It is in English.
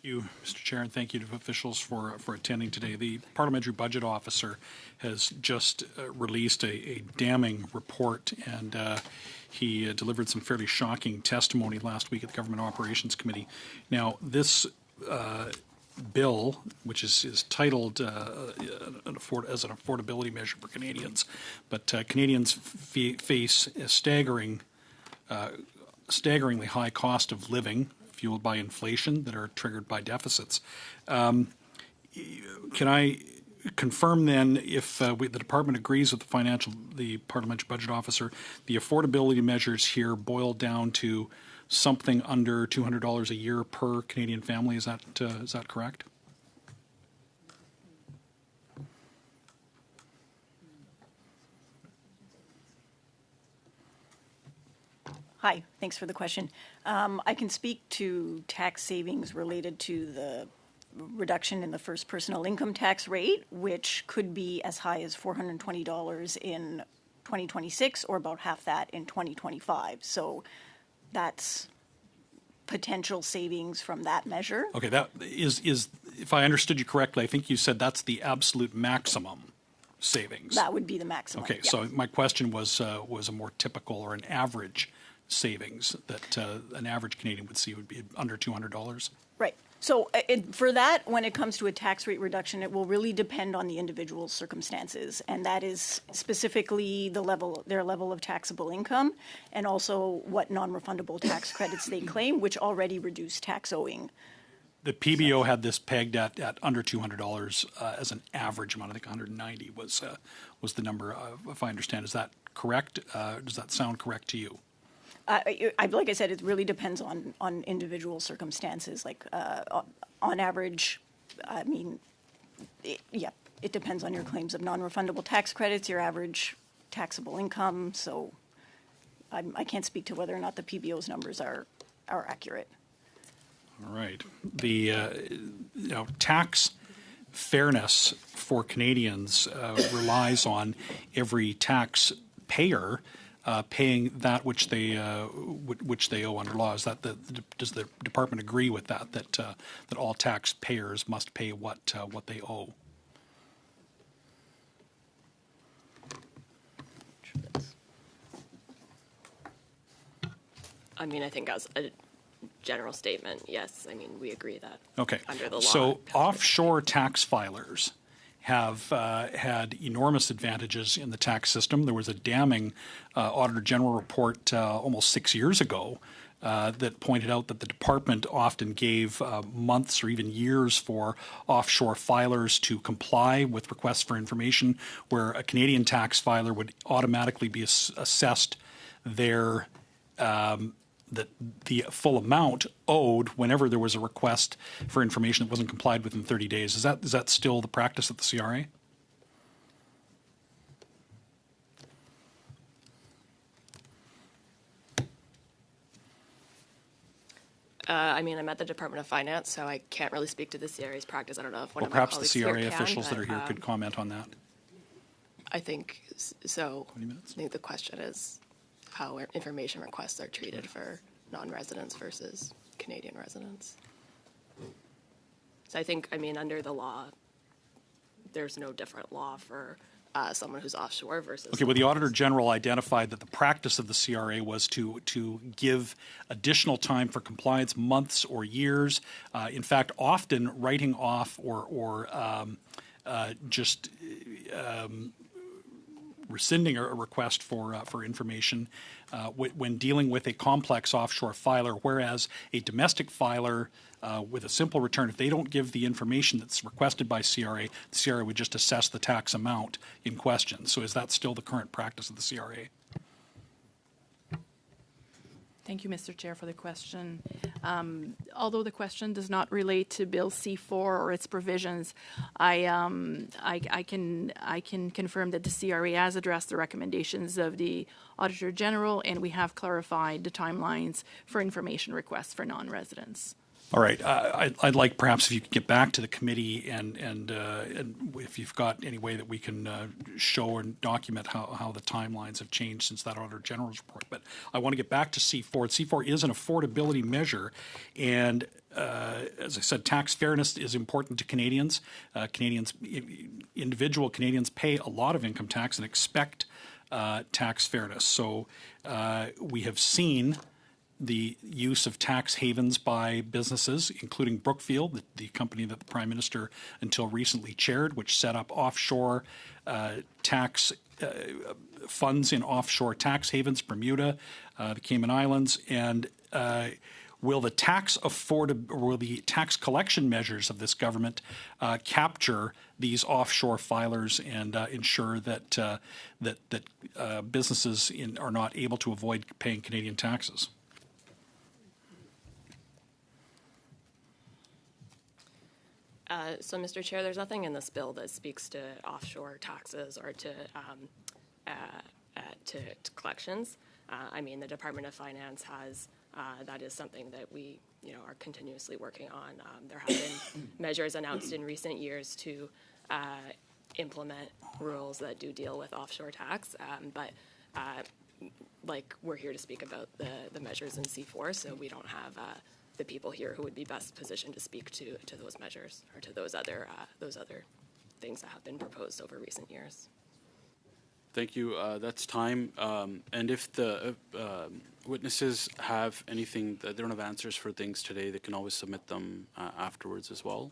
you, Mr. Chair, and thank you to officials for attending today. The Parliamentary Budget Officer has just released a damning report, and he delivered some fairly shocking testimony last week at the Government Operations Committee. Now, this bill, which is titled as an affordability measure for Canadians, but Canadians face a staggeringly high cost of living, fueled by inflation, that are triggered by deficits. Can I confirm then, if the department agrees with the Parliamentary Budget Officer, the affordability measures here boil down to something under $200 a year per Canadian family? Is that correct? Hi, thanks for the question. I can speak to tax savings related to the reduction in the first personal income tax rate, which could be as high as $420 in 2026 or about half that in 2025. So that's potential savings from that measure. Okay, that is, if I understood you correctly, I think you said that's the absolute maximum savings. That would be the maximum. Okay, yeah. So my question was a more typical or an average savings that an average Canadian would see would be under $200. Right. So for that, when it comes to a tax rate reduction, it will really depend on the individual's circumstances, and that is specifically their level of taxable income, and also what non-refundable tax credits they claim, which already reduce tax owing. The PBO had this pegged at under $200 as an average amount. I think 190 was the number, if I understand. Is that correct? Does that sound correct to you? Like I said, it really depends on individual circumstances. Like on average, I mean, it depends on your claims of non-refundable tax credits, your average taxable income. So I can't speak to whether or not the PBO's numbers are accurate. All right. The tax fairness for Canadians relies on every taxpayer paying that which they owe under law. Is that does the department agree with that? That all taxpayers must pay what they owe? I mean, I think as a general statement, yes. I mean, we agree that. Okay. Under the law. So offshore tax filers have had enormous advantages in the tax system. There was a damning Auditor General report almost 6 years ago that pointed out that the department often gave months or even years for offshore filers to comply with requests for information, where a Canadian tax filer would automatically be assessed their the full amount owed whenever there was a request for information that wasn't complied with in 30 days. Is that still the practice at the CRA? I mean, I'm at the Department of Finance, so I can't really speak to the CRA's practice. I don't know if one of my perhaps colleagues the CRA here can, officials that are here could comment on that. I think so. 20 minutes? I think the question is how information requests are treated for non-residents versus Canadian residents. So I think, I mean, under the law, there's no different law for someone who's offshore versus. Okay, well, the Auditor General identified that the practice of the CRA was to give additional time for compliance, months or years. In fact, often writing off or just rescinding a request for information when dealing with a complex offshore filer, whereas a domestic filer with a simple return, if they don't give the information that's requested by CRA, the CRA would just assess the tax amount in question. So is that still the current practice of the CRA? Thank you, Mr. Chair, for the question. Although the question does not relate to Bill C4 or its provisions, I can confirm that the CRA has addressed the recommendations of the Auditor General, and we have clarified the timelines for information requests for non-residents. All right. I'd like perhaps if you could get back to the committee and if you've got any way that we can show and document how the timelines have changed since that Auditor General's report. But I want to get back to C4. C4 is an affordability measure, and as I said, tax fairness is important to Canadians. Individual Canadians pay a lot of income tax and expect tax fairness. So we have seen the use of tax havens by businesses, including Brookfield, the company that the Prime Minister until recently chaired, which set up offshore tax funds in offshore tax havens, Bermuda, the Cayman Islands, and will the tax collection measures of this government capture these offshore filers and ensure that businesses are not able to avoid paying Canadian taxes? So, Mr. Chair, there's nothing in this bill that speaks to offshore taxes or to collections. I mean, the Department of Finance has, that is something that we, are continuously working on. There have been measures announced in recent years to implement rules that do deal with offshore tax, but we're here to speak about the measures in C4, so we don't have the people here who would be best positioned to speak to those measures or to those other things that have been proposed over recent years. Thank you. That's time. And if the witnesses have anything that they don't have answers for things today, they can always submit them afterwards as well.